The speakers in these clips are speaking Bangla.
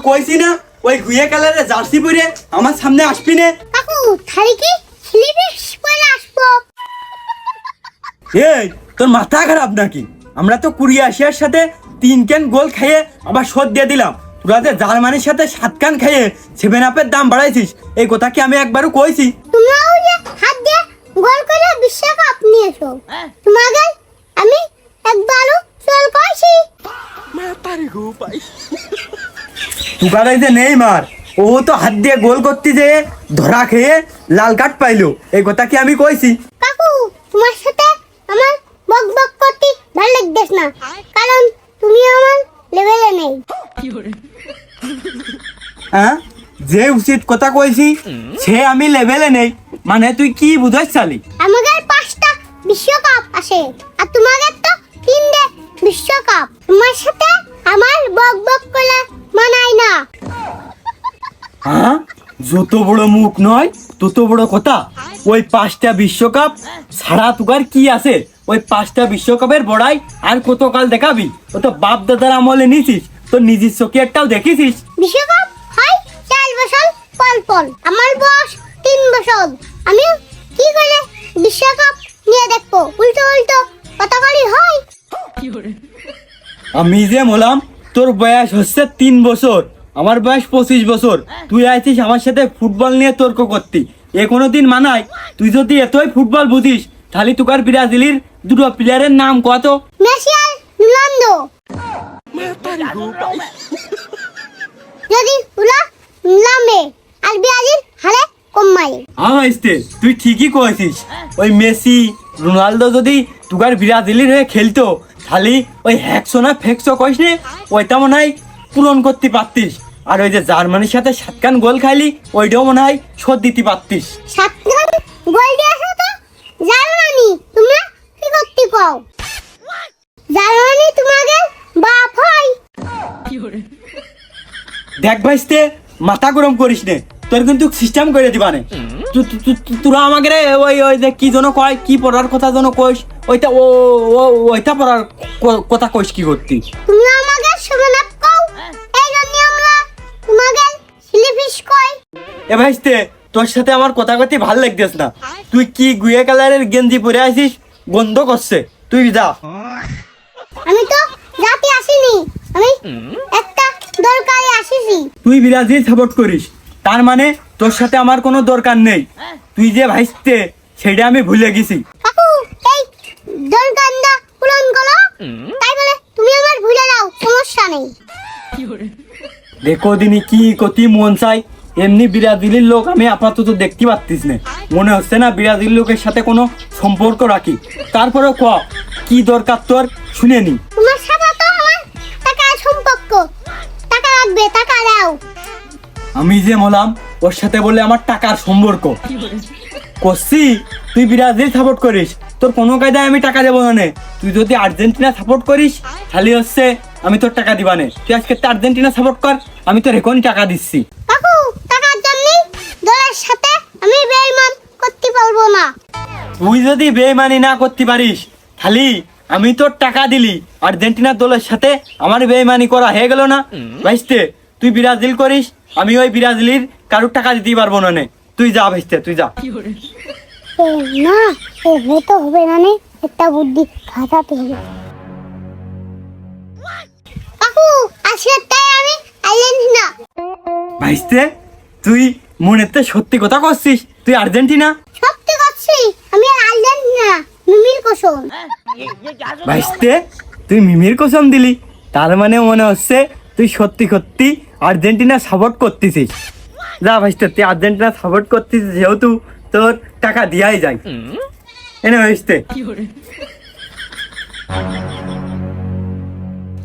কইছি না ওই গুয়ে কালারে জার্সি পরে আমার সামনে আসবি না। কাকু থারি কি স্লিপিস পরে আসবো? এই তোর মাথা খারাপ নাকি? আমরা তো ক্রোয়েশিয়ার সাথে 3 ক্যান গোল খেয়ে আবার শোধ দিয়ে দিলাম। তোরা যে জার্মানির সাথে 7 ক্যান খেয়ে 7 আপের দাম বাড়াইছিস, এই কথা কি আমি একবারও কইছি? তোমরাও যে হাত দিয়ে গোল করে বিশ্বকাপ নিয়েছো, তোমাকে আমি একবারও চল কইছি। তুকারে যে নেইমার, ও তো হাত দিয়ে গোল করতে যেয়ে ধরা খেয়ে লাল কার্ড পাইলো, এই কথা কি আমি কইছি? কাকু তোমার সাথে আমার বক বক করতে ভালো লাগতেছ না, কারণ তুমি আমার লেভেলে নেই। হ্যাঁ, যে উচিত কথা কইছি সে আমি লেভেলে নেই, মানে তুই কি বুঝাইছ চালি? আমাদের 5টা বিশ্বকাপ আছে আর তোমাদের তো 3টে বিশ্বকাপ। তোমার সাথে আমার বক বক করা মানায় না। হ্যাঁ, যত বড় মুখ নয় তত বড় কথা। ওই 5টা বিশ্বকাপ ছাড়া তুকার কি আছে? ওই 5টা বিশ্বকাপের বড়াই আর কতকাল দেখাবি? ও তো বাপ দাদার আমলে নিছিস, তো নিজের চোখে একটাও দেখেছিস? বিশ্বকাপ হয় 4 বছর পর পর, আমার বয়স 3 বছর। আমি কি করে বিশ্বকাপ নিয়ে দেখবো? উল্টো উল্টো কথা করি হয়। আমি যে বললাম তোর বয়স হচ্ছে 3 বছর, আমার বয়স 25 বছর। তুই আইছিস আমার সাথে ফুটবল নিয়ে তর্ক করতি, এ কোনোদিন মানায়? তুই যদি এতই ফুটবল বুঝিস তাহলে তুকার ব্রাজিলের 2টো প্লেয়ারের নাম কত? মেসি আর রোনালদো। যদি উলা নামে আর ব্রাজিল হারে কমাই। আইস্তে তুই ঠিকই কইছিস। ওই মেসি রোনালদো যদি তুকার ব্রাজিলের হয়ে খেলতো তাহলে ওই হ্যাকশো না ফেকশো কইস নে, ওইটা মনে হয় পূরণ করতে পারতিস। আর ওই যে জার্মানির সাথে 7 কান গোল খাইলি, ওইটাও মনে হয় শোধ দিতে পারতিস। 7 রান গোল দিয়েছো তো জার্মানি, তোমরা কি করতে কও? জার্মানি তোমাদের বাপ হয়। দেখ ভাইস্তে, মাথা গরম করিস নে, তোর কিন্তু সিস্টেম করে দিবানে। তোরা আমাকে ওই ওই যে কি যেন কয়, কি পড়ার কথা যেন কইস, ওইটা ওইটা পড়ার কথা কইস কি করতি? তোমরা আমাদের সমানাপ কও, এই জন্য আমরা তোমাদের স্লিপিস কই। এ ভাইস্তে, তোর সাথে আমার কথা কইতে ভাল লাগতেছ না। তুই কি গুয়ে কালারের গেঞ্জি পরে আছিস, গন্ধ করছে, তুই যা। আমি তো রাতে আসিনি, আমি একটা দরকারে আসিছি। তুই ব্রাজিল সাপোর্ট করিস, তার মানে তোর সাথে আমার কোনো দরকার নেই। তুই যে ভাইস্তে সেটা আমি ভুলে গেছি। কাকু এই দরকারটা পূরণ করো, তাই বলে তুমি আমার ভুলে যাও, সমস্যা নেই। দেখো দিনই কি কতি মন চাই, এমনি ব্রাজিলের লোক আমি আপাতত দেখতে পাচ্ছিস না, মনে হচ্ছে না ব্রাজিল লোকের সাথে কোনো সম্পর্ক রাখি। তারপরে ক কি দরকার তোর শুনে নি। তোমার সাথে তো আমার টাকার সম্পর্ক, টাকা লাগবে, টাকা দাও। আমি যে বললাম ওর সাথে বলে আমার টাকার সম্পর্ক করছি। তুই ব্রাজিল সাপোর্ট করিস, তোর কোনো কায়দায় আমি টাকা দেবো না। তুই যদি আর্জেন্টিনা সাপোর্ট করিস তাহলে হচ্ছে আমি তোর টাকা দিবানে। তুই আজকে তো আর্জেন্টিনা সাপোর্ট কর, আমি তোর এখনই টাকা দিচ্ছি। কাকু টাকার জন্য দলের সাথে আমি বেইমান করতে পারবো না। তুই যদি বেইমানি না করতে পারিস তাহলে আমি তোর টাকা দিলি, আর্জেন্টিনার দলের সাথে আমার বেইমানি করা হয়ে গেল না? ভাইস্তে তুই ব্রাজিল করিস, আমি ওই ব্রাজিলের কারোর টাকা দিতে পারবো না। তুই যা ভাইস্তে, তুই যা। না এভাবে তো হবে না, একটা বুদ্ধি খাটাতে হবে। কাকু আজকেরটাই আমি আর্জেন্টিনা। ভাইস্তে তুই মনেতে সত্যি কথা করছিস? তুই আর্জেন্টিনা? সত্যি করছি, আমি আর্জেন্টিনা, মিমির কসম। ভাইস্তে তুই মিমির কসম দিলি, তার মানে মনে হচ্ছে তুই সত্যি সত্যি আর্জেন্টিনা সাপোর্ট করতেছিস। যা ভাইস্তে, তুই আর্জেন্টিনা সাপোর্ট করতেছিস যেহেতু তোর টাকা দিয়াই যায়। এনে ভাইস্তে।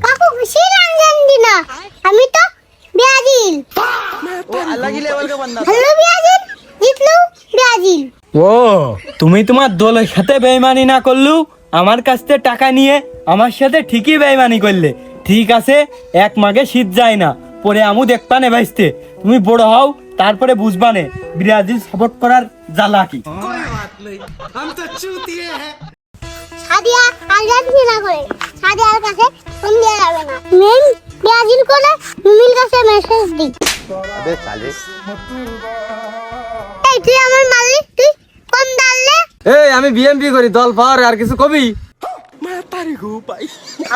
কাকু খুশি আর্জেন্টিনা, আমি তো ব্রাজিল। হ্যালো ব্রাজিল, জিতলো ব্রাজিল। ও তুমি তোমার দলের সাথে বেইমানি না করলু, আমার কাছ থেকে টাকা নিয়ে আমার সাথে ঠিকই বেইমানি করলে। ঠিক আছে, এক মাগে শীত যায় না, পরে আমু দেখবানে ভাইস্তে। তুমি বড় হও তারপরে বুঝবানে ব্রাজিল সাপোর্ট করার জ্বালা কি। সাদিয়া আর্জেন্টিনা করে। সাদিয়ার কাছে ফোন দেওয়া যাবে না। মেম ব্রাজিল করে মিমির কাছে মেসেজ দি। এই তুই আমার মালিক, তুই কোন দলে? এই আমি বিএমপি করি, দল পাওয়ার আর কিছু কবি?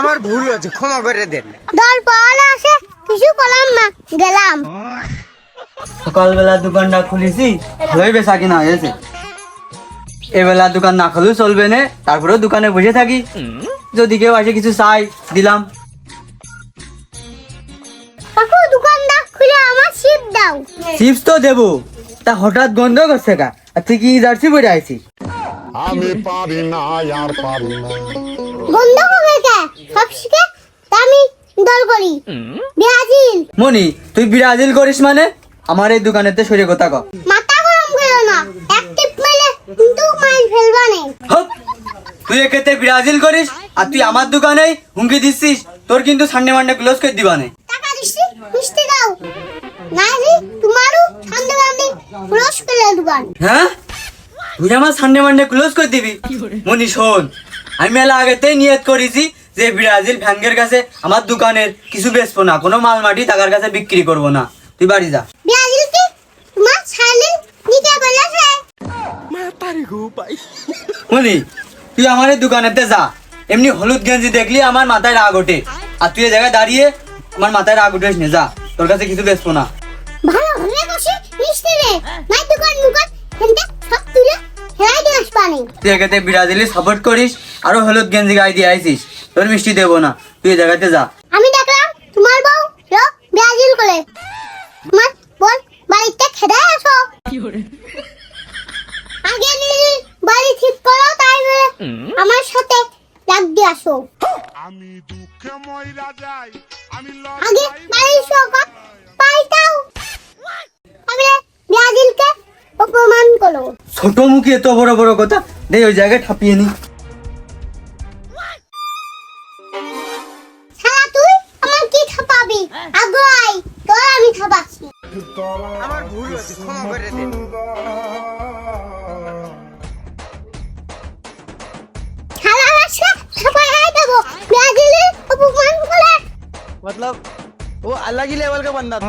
আমার ভুল হয়েছে, ক্ষমা করে দেন। দল পাওয়ালে আসে কিছু করলাম না, গেলাম। সকালবেলা দোকানটা খুলেছি, ভালোই বেচা কিনা হয়েছে। এবেলা দোকান না খুলেও চলবে না, তারপরেও দোকানে বসে থাকি, যদি কেউ আসে কিছু চাই দিলাম। কাকু দোকানটা খুলে আমার শিপ দাও। চিপস তো দেবো, তা হঠাৎ গন্ধ করছে কা? আর তুই কি জার্সি পরে আইছিস? আমি পারি না আর পারি না। বন্ধ হবে কে? সব শিখে আমি দল করি ব্রাজিল। মনি, তুই ব্রাজিল করিস মানে? আমার এই দোকানেতে সরে কথা কর। মাথা গরম করো না, অ্যাক্টিভ মাইলে কিন্তু মাইল ফেলবা নেই। হপ, তুই একেতে ব্রাজিল করিস আর তুই আমার দোকানে হুমকি দিচ্ছিস, তোর কিন্তু সানডে মানডে ক্লোজ করে দিবা নে। টাকা দিছি, মিষ্টি দাও। নাইলে তোমারও সামনে বান্দি ক্লোজ করে দোকান। হ্যাঁ, তুই আমার সানডে মানডে ক্লোজ করে দিবি? মনি শোন, আমি মেলা আগেতেই নিয়ত করেছি যে ব্রাজিল ভ্যাঙ্গের কাছে আমার দোকানের কিছু বেচবো না, কোনো মাল মাটি টাকার কাছে বিক্রি করবো না। তুই বাড়ি যা। ব্রাজিল কি তোমার সাইলেন্ট নিতে বলেছে? মনি, তুই আমার এই দোকানেতে যা, এমনি হলুদ গেঞ্জি দেখলি আমার মাথায় রাগ ওঠে, আর তুই এই জায়গায় দাঁড়িয়ে আমার মাথায় রাগ উঠেস নে, যা, তোর কাছে কিছু বেচবো না। ভালো হবে কষি মিষ্টি রে, নাই দোকান মুকান হেনতে সব তুলে হেলাই দিয়ে আসবানি। তুই একেতে ব্রাজিলে সাপোর্ট করিস, আরো হলুদ গেঞ্জি গায়ে দিয়ে আইছিস, তোর মিষ্টি দেবো না, তুই এই জায়গাতে যা। আমি দেখলাম তোমার বউ ব্রাজিল করে, তোমার বল বাড়িতে খেদা আসো। আগে নিজে বাড়ি ঠিক করো, তাই বলে আমার সাথে লাগ দিয়ে আসো। আমি দুঃখে মইরা যাই, আমি আগে বাড়ির সকাল পাইতাও, আমি ব্রাজিলকে অপমান করো। ছোট মুখে এত বড় বড় কথা, দে ওই জায়গায় ঠাপিয়ে নি। শালা তুই আমার কি থাপাবি? আগে আই, তোর আমি থাপাচ্ছি। আমার ভুল হয়েছে, ক্ষমা করে দেন। শালা আসলে থাপাই দেবো, ব্রাজিলের অপমান করে। मतलब वो अलग ही लेवल का बंदा था।